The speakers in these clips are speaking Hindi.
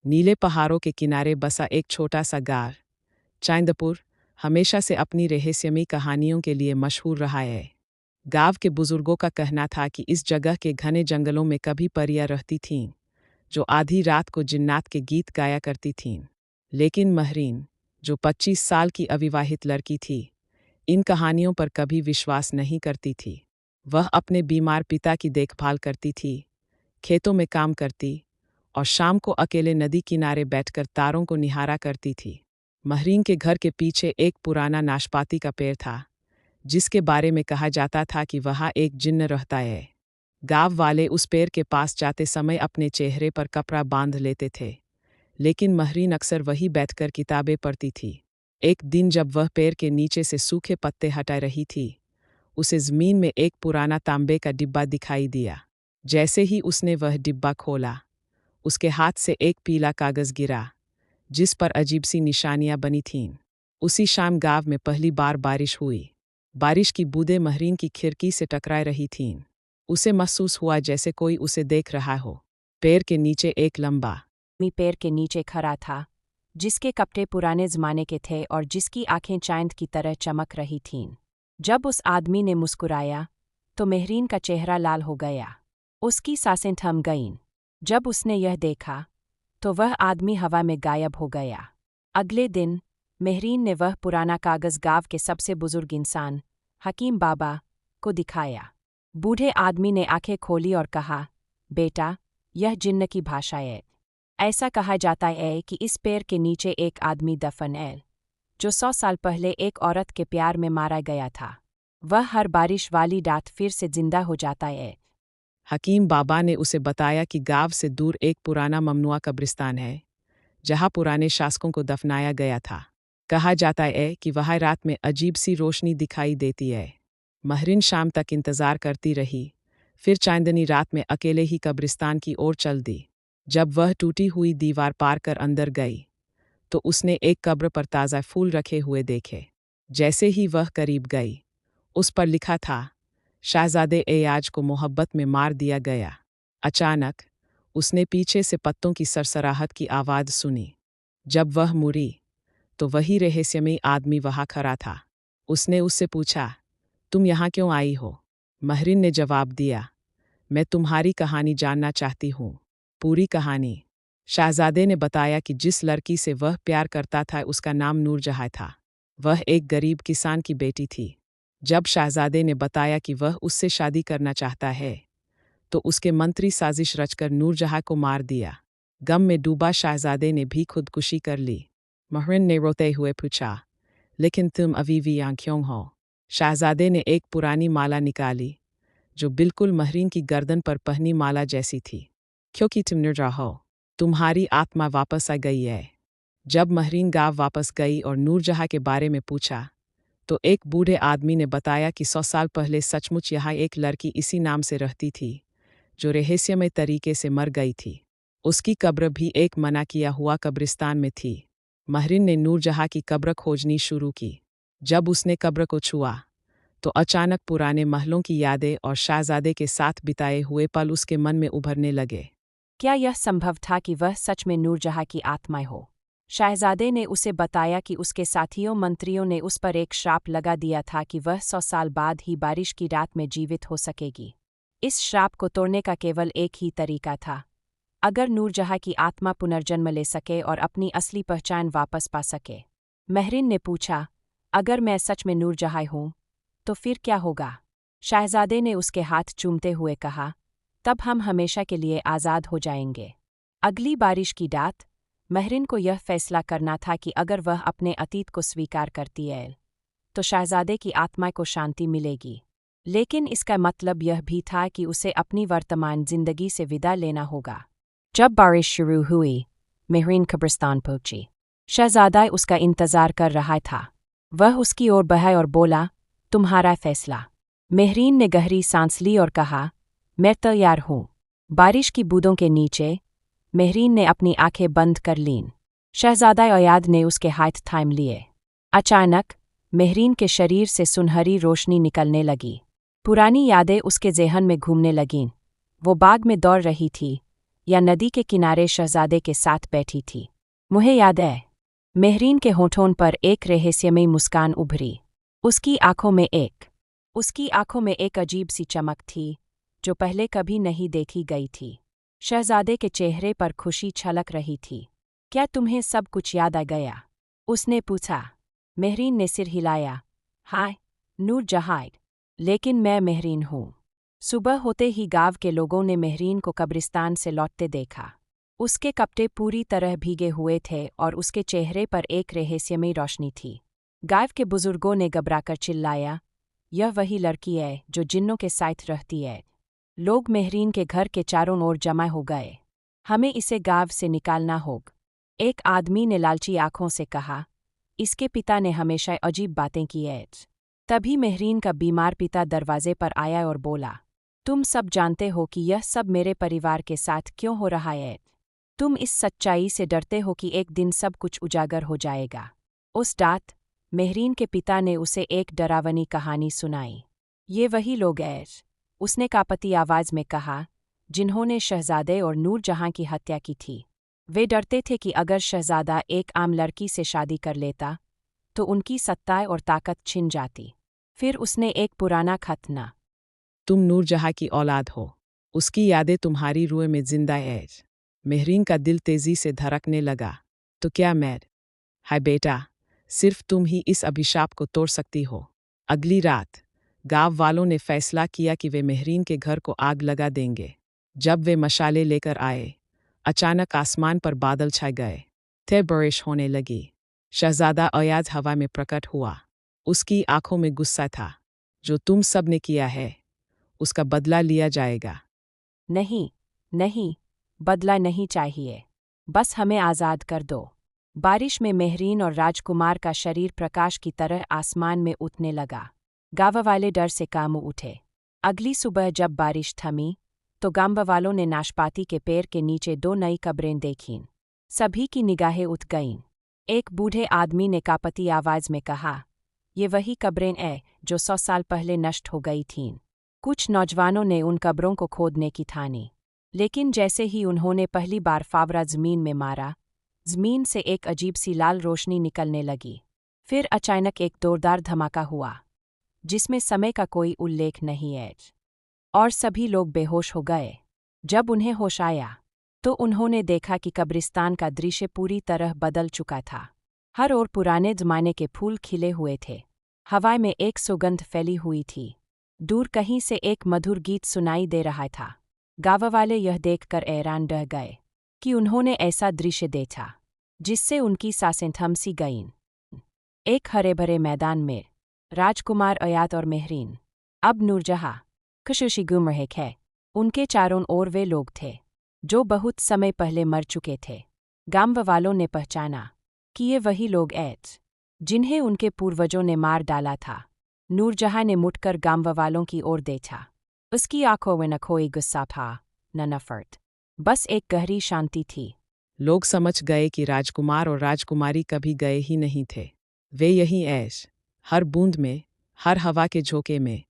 नीले पहाड़ों के किनारे बसा एक छोटा सा गाँव चांदपुर हमेशा से अपनी रहस्यमयी कहानियों के लिए मशहूर रहा है। गाँव के बुजुर्गों का कहना था कि इस जगह के घने जंगलों में कभी परियां रहती थीं, जो आधी रात को जिन्नात के गीत गाया करती थीं। लेकिन महरीन, जो 25 साल की अविवाहित लड़की थी, इन कहानियों पर कभी विश्वास नहीं करती थी। वह अपने बीमार पिता की देखभाल करती थी, खेतों में काम करती और शाम को अकेले नदी किनारे बैठकर तारों को निहारा करती थी। महरीन के घर के पीछे एक पुराना नाशपाती का पेड़ था, जिसके बारे में कहा जाता था कि वहाँ एक जिन्न रहता है। गाँव वाले उस पेड़ के पास जाते समय अपने चेहरे पर कपड़ा बांध लेते थे, लेकिन महरीन अक्सर वहीं बैठकर किताबें पढ़ती थी। एक दिन जब वह पेड़ के नीचे से सूखे पत्ते हटा रही थी, उसे ज़मीन में एक पुराना तांबे का डिब्बा दिखाई दिया। जैसे ही उसने वह डिब्बा खोला, उसके हाथ से एक पीला कागज़ गिरा, जिस पर अजीब सी निशानियां बनी थीं। उसी शाम गाँव में पहली बार बारिश हुई। बारिश की बूंदें महरीन की खिड़की से टकरा रही थीं। उसे महसूस हुआ जैसे कोई उसे देख रहा हो। पेड़ के नीचे एक लंबा आदमी पेड़ के नीचे खड़ा था, जिसके कपड़े पुराने जमाने के थे और जिसकी आंखें चांद की तरह चमक रही थीं। जब उस आदमी ने मुस्कुराया, तो महरीन का चेहरा लाल हो गया। उसकी सांसें थम गईं। जब उसने यह देखा, तो वह आदमी हवा में गायब हो गया। अगले दिन महरीन ने वह पुराना कागज़ गाँव के सबसे बुजुर्ग इंसान हकीम बाबा को दिखाया। बूढ़े आदमी ने आंखें खोली और कहा, बेटा, यह जिन्न की भाषा है। ऐसा कहा जाता है कि इस पेड़ के नीचे एक आदमी दफन है, जो 100 साल पहले एक औरत के प्यार में मारा गया था। वह हर बारिश वाली रात फिर से जिंदा हो जाता है। हकीम बाबा ने उसे बताया कि गाँव से दूर एक पुराना ममनुआ कब्रिस्तान है, जहाँ पुराने शासकों को दफनाया गया था। कहा जाता है कि वहाँ रात में अजीब सी रोशनी दिखाई देती है। महरीन शाम तक इंतज़ार करती रही, फिर चांदनी रात में अकेले ही कब्रिस्तान की ओर चल दी। जब वह टूटी हुई दीवार पार कर अंदर गई, तो उसने एक कब्र पर ताज़ा फूल रखे हुए देखे। जैसे ही वह करीब गई, उस पर लिखा था, शहजादे एयाज को मोहब्बत में मार दिया गया। अचानक उसने पीछे से पत्तों की सरसराहट की आवाज़ सुनी। जब वह मुड़ी, तो वही रहस्यमयी आदमी वहाँ खड़ा था। उसने उससे पूछा, तुम यहाँ क्यों आई हो? महरीन ने जवाब दिया, मैं तुम्हारी कहानी जानना चाहती हूँ। पूरी कहानी। शहजादे ने बताया कि जिस लड़की से वह प्यार करता था उसका नाम नूरजहाँ था। वह एक गरीब किसान की बेटी थी। जब शहजादे ने बताया कि वह उससे शादी करना चाहता है, तो उसके मंत्री साजिश रचकर नूरजहाँ को मार दिया। गम में डूबा शहजादे ने भी खुदकुशी कर ली। महरीन ने रोते हुए पूछा, लेकिन तुम अभी भी यहाँ क्यों हो? शहजादे ने एक पुरानी माला निकाली, जो बिल्कुल महरीन की गर्दन पर पहनी माला जैसी थी। क्योंकि तुम नूरजहाँ हो, तुम्हारी आत्मा वापस आ गई है। जब महरीन गाँव वापस गई और नूरजहाँ के बारे में पूछा, तो एक बूढ़े आदमी ने बताया कि 100 साल पहले सचमुच यहाँ एक लड़की इसी नाम से रहती थी, जो रहस्यमय तरीके से मर गई थी। उसकी कब्र भी एक मना किया हुआ कब्रिस्तान में थी। महरीन ने नूरजहाँ की कब्र खोजनी शुरू की। जब उसने कब्र को छुआ, तो अचानक पुराने महलों की यादें और शहजादे के साथ बिताए हुए पल उसके मन में उभरने लगे। क्या यह संभव था कि वह सच में नूरजहाँ की आत्मा हो? शहजादे ने उसे बताया कि उसके साथियों मंत्रियों ने उस पर एक श्राप लगा दिया था कि वह 100 साल बाद ही बारिश की रात में जीवित हो सकेगी। इस श्राप को तोड़ने का केवल एक ही तरीका था, अगर नूरजहाँ की आत्मा पुनर्जन्म ले सके और अपनी असली पहचान वापस पा सके। महरीन ने पूछा, अगर मैं सच में नूरजहाँ हूँ, तो फिर क्या होगा? शहजादे ने उसके हाथ चूमते हुए कहा, तब हम हमेशा के लिए आज़ाद हो जाएंगे। अगली बारिश की रात महरीन को यह फैसला करना था कि अगर वह अपने अतीत को स्वीकार करती है, तो शहजादे की आत्मा को शांति मिलेगी। लेकिन इसका मतलब यह भी था कि उसे अपनी वर्तमान जिंदगी से विदा लेना होगा। जब बारिश शुरू हुई, महरीन कब्रिस्तान पहुंची। शहजादा उसका इंतजार कर रहा था। वह उसकी ओर बढ़ा और बोला, तुम्हारा फैसला। महरीन ने गहरी सांस ली और कहा, मैं तैयार हूँ। बारिश की बूंदों के नीचे महरीन ने अपनी आंखें बंद कर लीं। शहजादा एयाज ने उसके हाथ थाम लिए। अचानक महरीन के शरीर से सुनहरी रोशनी निकलने लगी। पुरानी यादें उसके ज़हन में घूमने लगीं। वो बाग में दौड़ रही थी, या नदी के किनारे शहजादे के साथ बैठी थी। मुझे याद है। मेहरीन के होठों पर एक रहस्यमयी मुस्कान उभरी। उसकी आंखों में एक अजीब सी चमक थी जो पहले कभी नहीं देखी गई थी। शहजादे के चेहरे पर खुशी छलक रही थी। क्या तुम्हें सब कुछ याद आ गया? उसने पूछा। मेहरीन ने सिर हिलाया। हाँ नूरजहां, लेकिन मैं मेहरीन हूँ। सुबह होते ही गांव के लोगों ने मेहरीन को कब्रिस्तान से लौटते देखा। उसके कपड़े पूरी तरह भीगे हुए थे और उसके चेहरे पर एक रहस्यमयी रोशनी थी। गांव के बुजुर्गों ने घबराकर चिल्लाया, यह वही लड़की है जो जिन्नों के साथ रहती है। लोग मेहरीन के घर के चारों ओर जमा हो गए। हमें इसे गांव से निकालना होगा, एक आदमी ने लालची आंखों से कहा। इसके पिता ने हमेशा अजीब बातें की हैं। तभी मेहरीन का बीमार पिता दरवाजे पर आया और बोला, तुम सब जानते हो कि यह सब मेरे परिवार के साथ क्यों हो रहा है। तुम इस सच्चाई से डरते हो कि एक दिन सब कुछ उजागर हो जाएगा। उस रात मेहरीन के पिता ने उसे एक डरावनी कहानी सुनाई। ये वही लोग हैं, उसने कांपती आवाज में कहा, जिन्होंने शहजादे और नूरजहां की हत्या की थी। वे डरते थे कि अगर शहजादा एक आम लड़की से शादी कर लेता तो उनकी सत्ता और ताकत छिन जाती। फिर उसने एक पुराना खत न। तुम नूरजहां की औलाद हो, उसकी यादें तुम्हारी रूह में जिंदा है। मेहरीन का दिल तेजी से धड़कने लगा। तो क्या मैं? हाय बेटा, सिर्फ तुम ही इस अभिशाप को तोड़ सकती हो। अगली रात गांव वालों ने फैसला किया कि वे मेहरीन के घर को आग लगा देंगे। जब वे मशाले लेकर आए, अचानक आसमान पर बादल छा गए थे। बारिश होने लगी। शहजादा अयाज हवा में प्रकट हुआ। उसकी आंखों में गुस्सा था। जो तुम सब ने किया है उसका बदला लिया जाएगा। नहीं, नहीं, बदला नहीं चाहिए। बस हमें आज़ाद कर दो। बारिश में मेहरीन और राजकुमार का शरीर प्रकाश की तरह आसमान में उठने लगा। गांव वाले डर से कांप उठे। अगली सुबह जब बारिश थमी तो गांव वालों ने नाशपाती के पेड़ के नीचे 2 नई कब्रें देखीं। सभी की निगाहें उठ गईं। एक बूढ़े आदमी ने कांपती आवाज में कहा, ये वही कब्रें हैं जो 100 साल पहले नष्ट हो गई थीं। कुछ नौजवानों ने उन कब्रों को खोदने की ठानी, लेकिन जैसे ही उन्होंने पहली बार फावड़ा जमीन में मारा, जमीन से एक अजीब सी लाल रोशनी निकलने लगी। फिर अचानक एक जोरदार धमाका हुआ, जिसमें समय का कोई उल्लेख नहीं है, और सभी लोग बेहोश हो गए। जब उन्हें होश आया तो उन्होंने देखा कि कब्रिस्तान का दृश्य पूरी तरह बदल चुका था। हर ओर पुराने जमाने के फूल खिले हुए थे। हवा में एक सुगंध फैली हुई थी। दूर कहीं से एक मधुर गीत सुनाई दे रहा था। गांव वाले यह देखकर हैरान रह गए कि उन्होंने ऐसा दृश्य देखा जिससे उनकी सांसें थम सी गईं। एक हरे भरे मैदान में राजकुमार अयात और मेहरीन, अब नूरजहां, खुशी घूम रहे थे। उनके चारों ओर वे लोग थे जो बहुत समय पहले मर चुके थे। गांव वालों ने पहचाना कि ये वही लोग हैं जिन्हें उनके पूर्वजों ने मार डाला था। नूरजहां ने मुड़कर गांव वालों की ओर देखा। उसकी आंखों में न कोई गुस्सा था, न नफरत, बस एक गहरी शांति थी। लोग समझ गए कि राजकुमार और राजकुमारी कभी गए ही नहीं थे। वे यहीं ऐश, हर बूंद में, हर हवा के झोंके में,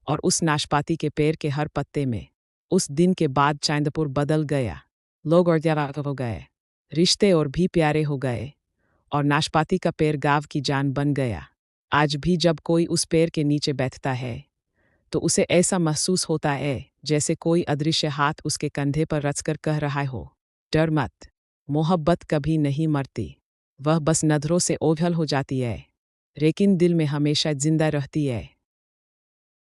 और उस नाशपाती के पेड़ के हर पत्ते में। उस दिन के बाद चांदपुर बदल गया। लोग और ज्यादा हो गए, रिश्ते और भी प्यारे हो गए, और नाशपाती का पेड़ गांव की जान बन गया। आज भी जब कोई उस पेड़ के नीचे बैठता है तो उसे ऐसा महसूस होता है जैसे कोई अदृश्य हाथ उसके कंधे पर रचकर कह रहा हो, डर मत, मोहब्बत कभी नहीं मरती। वह बस नजरों से ओझल हो जाती है, लेकिन दिल में हमेशा जिंदा रहती है।